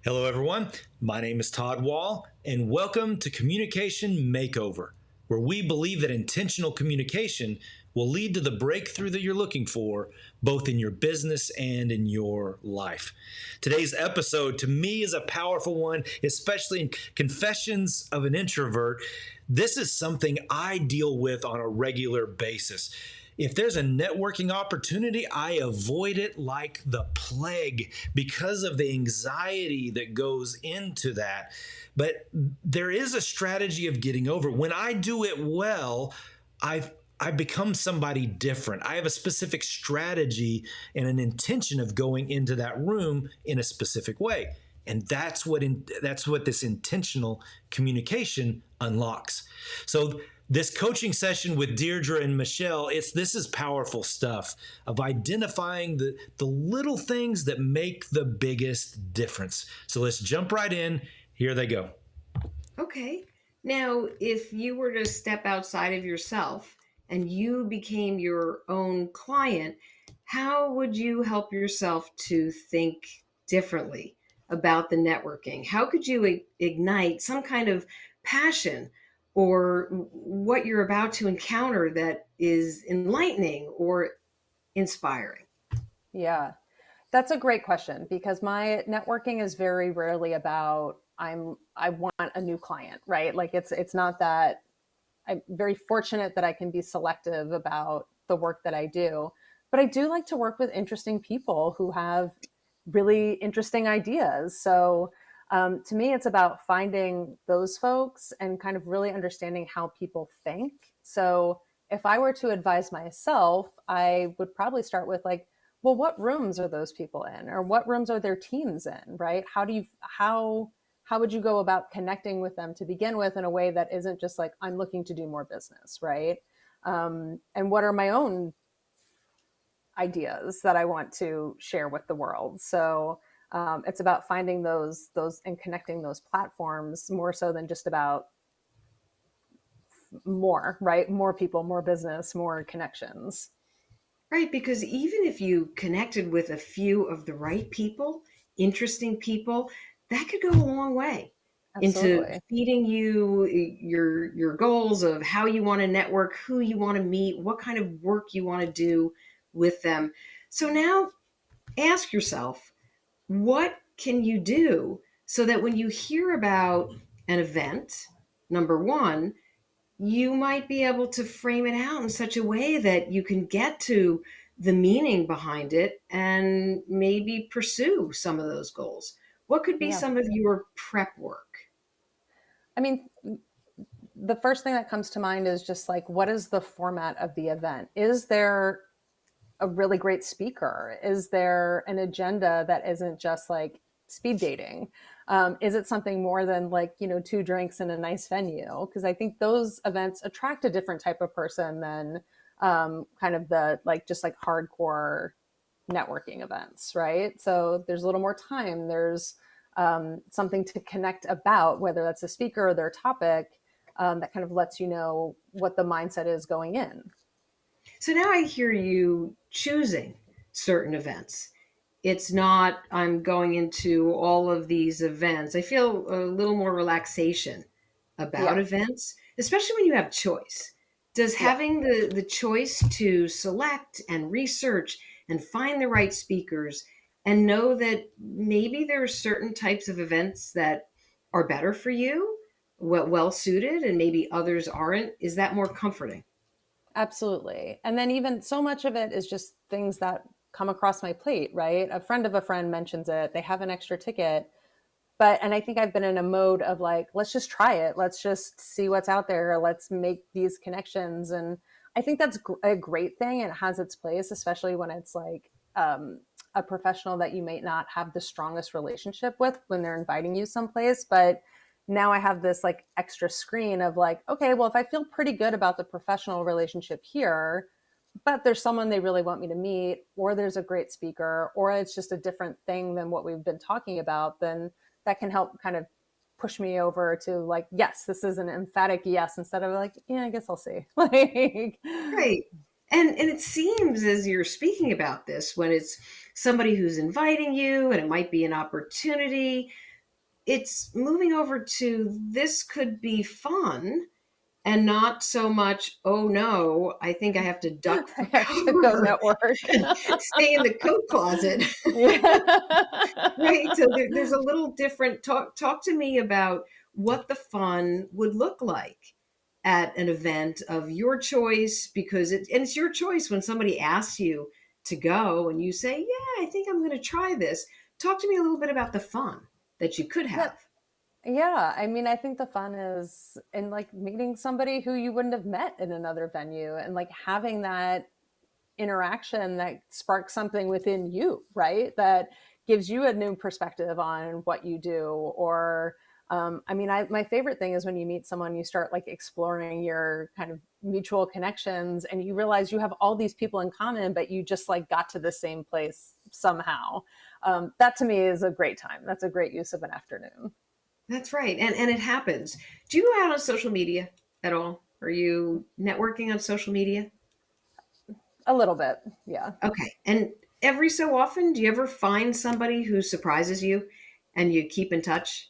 Hello, everyone. My name is Todd Wall, and welcome to Communication Makeover, where we believe that intentional communication will lead to the breakthrough that you're looking for, both in your business and in your life. Today's episode, to me, is a powerful one, especially in Confessions of an Introvert. This is something I deal with on a regular basis. If there's a networking opportunity, I avoid it like the plague because of the anxiety that goes into that. But there is a strategy of getting over. When I do it well, I become somebody different. I have a specific strategy and an intention of going into that room in a specific way. And that's what this intentional communication unlocks. So this coaching session with Deirdre and Michelle, this is powerful stuff of identifying the little things that make the biggest difference. So let's jump right in. Here they go. Okay. Now, if you were to step outside of yourself and you became your own client, how would you help yourself to think differently about the networking? How could you ignite some kind of passion or what you're about to encounter that is enlightening or inspiring? Yeah, that's a great question because my networking is very rarely about I want a new client, right? Like it's not that. I'm very fortunate that I can be selective about the work that I do, but I do like to work with interesting people who have really interesting ideas. So to me, it's about finding those folks and kind of really understanding how people think. So if I were to advise myself, I would probably start with like, well, what rooms are those people in, or what rooms are their teams in, right? How would you go about connecting with them to begin with in a way that isn't just like I'm looking to do more business, right? And what are my own ideas that I want to share with the world? So it's about finding those and connecting those platforms more so than just about more, right? More people, more business, more connections. Right, because even if you connected with a few of the right people, interesting people, that could go a long way into Absolutely. feeding you your goals of how you want to network, who you want to meet, what kind of work you want to do with them. So now ask yourself, what can you do so that when you hear about an event, number one, you might be able to frame it out in such a way that you can get to the meaning behind it and maybe pursue some of those goals. What could be Yeah. some of your prep work? I mean, the first thing that comes to mind is just like, what is the format of the event? Is there a really great speaker? Is there an agenda that isn't just like speed dating? Is it something more than like, two drinks in a nice venue? Because I think those events attract a different type of person than kind of the like just like hardcore networking events, right? So there's a little more time. There's something to connect about, whether that's a speaker or their topic, that kind of lets you know what the mindset is going in. So now I hear you choosing certain events. It's not, I'm going into all of these events. I feel a little more relaxation about Yeah. events, especially when you have choice. Does Yeah. having the choice to select and research and find the right speakers and know that maybe there are certain types of events that are better for you, well suited, and maybe others aren't, is that more comforting? Absolutely. And then even so much of it is just things that come across my plate, right? A friend of a friend mentions it. They have an extra ticket. And I think I've been in a mode of like, let's just try it. Let's just see what's out there. Let's make these connections. And I think that's a great thing. It has its place, especially when it's like a professional that you may not have the strongest relationship with when they're inviting you someplace. But now I have this like extra screen of like, okay, well, if I feel pretty good about the professional relationship here, but there's someone they really want me to meet, or there's a great speaker, or it's just a different thing than what we've been talking about, then that can help kind of push me over to like, yes, this is an emphatic yes, instead of like, yeah, I guess I'll see. Like, Right. And it seems as you're speaking about this, when it's somebody who's inviting you and it might be an opportunity, it's moving over to this could be fun and not so much, oh no, I think I have to duck I for have to go cover network. and stay in the coat closet. Right. Yeah. So there's a little different talk to me about what the fun would look like at an event of your choice, because it's your choice when somebody asks you to go and you say, yeah, I think I'm going to try this. Talk to me a little bit about the fun that you could Yeah. have. Yeah. I mean, I think the fun is in like meeting somebody who you wouldn't have met in another venue and like having that interaction that sparks something within you, right? That gives you a new perspective on what you do. Or, I mean, my favorite thing is when you meet someone, you start like exploring your kind of mutual connections and you realize you have all these people in common, but you just like got to the same place somehow. That to me is a great time. That's a great use of an afternoon. That's right. And it happens. Do you go out on social media at all? Are you networking on social media? A little bit. Yeah. Okay. And every so often, do you ever find somebody who surprises you and you keep in touch?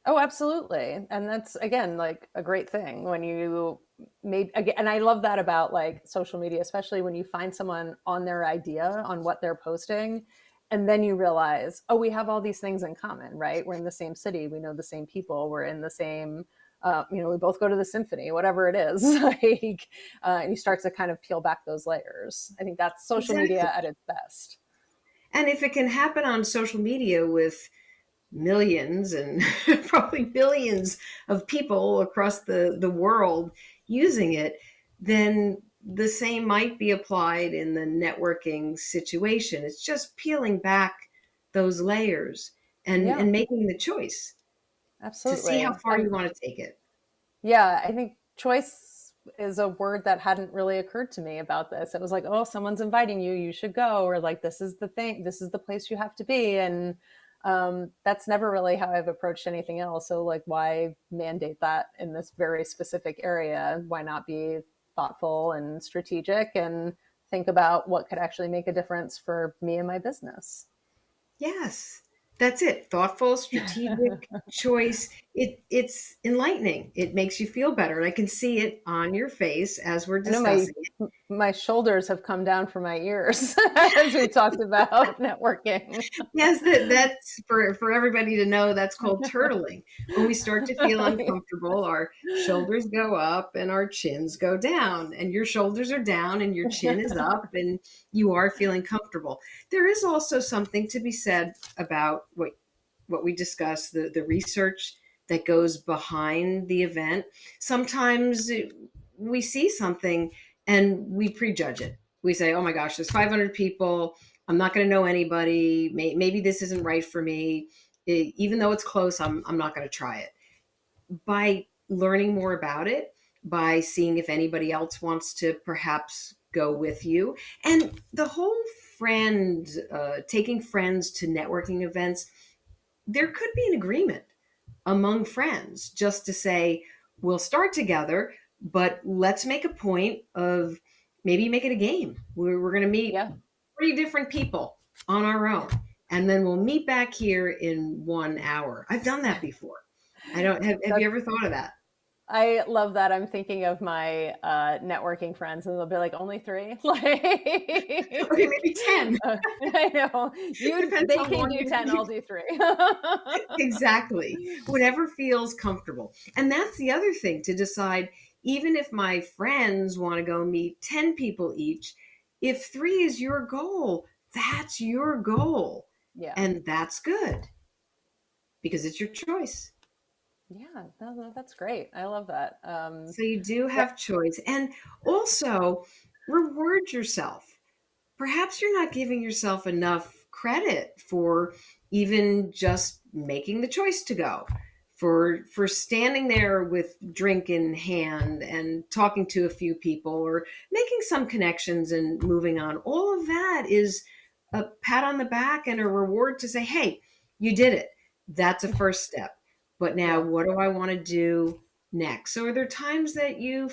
Oh, absolutely. And that's again like a great thing when you made again, and I love that about like social media, especially when you find someone on their idea on what they're posting and then you realize, oh, we have all these things in common, right? We're in the same city, we know the same people, we're in the same we both go to the symphony, whatever it is. Like and you start to kind of peel back those layers. I think that's social Exactly. media at its best. And if it can happen on social media with millions and probably billions of people across the world using it, then the same might be applied in the networking situation. It's just peeling back those layers Yeah, and making the choice to see how absolutely. far you want to take it. Yeah, I think choice is a word that hadn't really occurred to me about this. It was like, oh, someone's inviting you, you should go, or like, this is the thing, this is the place you have to be. And that's never really how I've approached anything else. So, like, why mandate that in this very specific area? Why not be thoughtful and strategic and think about what could actually make a difference for me and my business? Yes, that's it. Thoughtful, strategic choice. It's enlightening. It makes you feel better. And I can see it on your face as we're I know my discussing it. my shoulders have come down from my ears as we talked about networking. Yes, that's for everybody to know, that's called turtling. When we start to feel uncomfortable, our shoulders go up and our chins go down, and your shoulders are down and your chin is up and you are feeling comfortable. There is also something to be said about what we discussed, the research that goes behind the event. Sometimes we see something and we prejudge it. We say, oh my gosh, there's 500 people. I'm not going to know anybody. Maybe this isn't right for me. Even though it's close, I'm not going to try it. By learning more about it, by seeing if anybody else wants to perhaps go with you, and the whole taking friends to networking events, there could be an agreement among friends just to say, we'll start together, but let's make a point of maybe make it a game. We're going to meet Yeah. 3 different people on our own, and then we'll meet back here in 1 hour. I've done that before. I don't have you That's ever thought of that? I love that. I'm thinking of my networking friends, and they'll be like, "Only three?" Okay, maybe 10. I know Depends they how can long do you 10. I'll keep. do three. Exactly. Whatever feels comfortable. And that's the other thing, to decide, even if my friends want to go meet 10 people each, if 3 is your goal, that's your goal. Yeah, And that's good because it's your choice. yeah. No, that's great. I love that. So you do Yeah, have choice. And also reward yourself. Perhaps you're not giving yourself enough credit for even just making the choice to go, for standing there with drink in hand and talking to a few people or making some connections and moving on. All of that is a pat on the back and a reward to say, hey, you did it. That's a first step. But now yeah. what do I want to do next? So are there times that you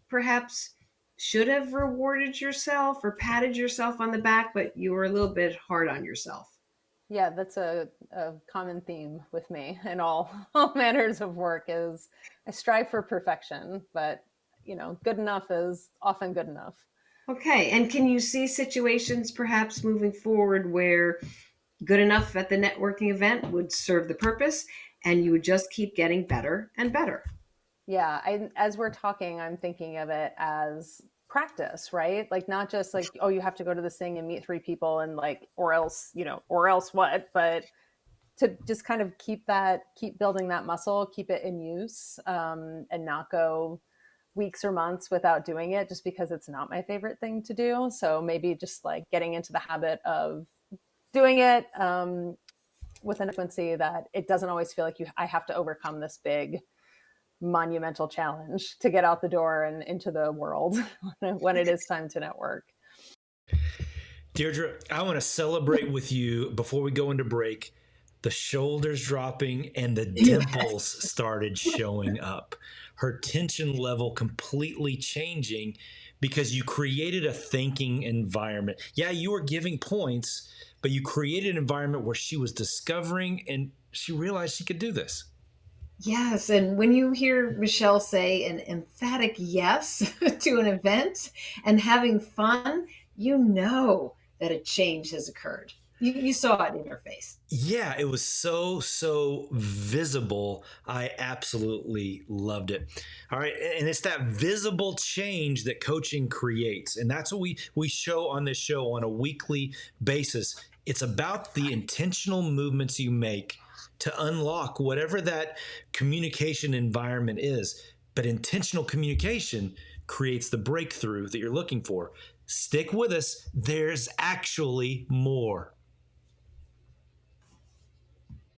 perhaps should have rewarded yourself or patted yourself on the back, but you were a little bit hard on yourself? Yeah, that's a common theme with me in all manners of work is I strive for perfection, but good enough is often good enough. Okay. And can you see situations perhaps moving forward where good enough at the networking event would serve the purpose and you would just keep getting better and better? Yeah, as we're talking, I'm thinking of it as practice, right? Like not just like, oh, you have to go to this thing and meet three people and like, or else, or else what, but to just kind of keep building that muscle, keep it in use, and not go weeks or months without doing it just because it's not my favorite thing to do. So maybe just like getting into the habit of doing it with an frequency that it doesn't always feel like I have to overcome this big monumental challenge to get out the door and into the world when it is time to network. Deirdre, I want to celebrate with you before we go into break. The shoulders dropping and the dimples started showing up. Her tension level completely changing because you created a thinking environment. Yeah, you were giving points, but you created an environment where she was discovering and she realized she could do this. Yes, and when you hear Michelle say an emphatic yes to an event and having fun, you know that a change has occurred. You saw it in her face. Yeah, it was so visible. I absolutely loved it. All right, and it's that visible change that coaching creates, and that's what we show on this show on a weekly basis. It's about the intentional movements you make to unlock whatever that communication environment is. But intentional communication creates the breakthrough that you're looking for. Stick with us. There's actually more.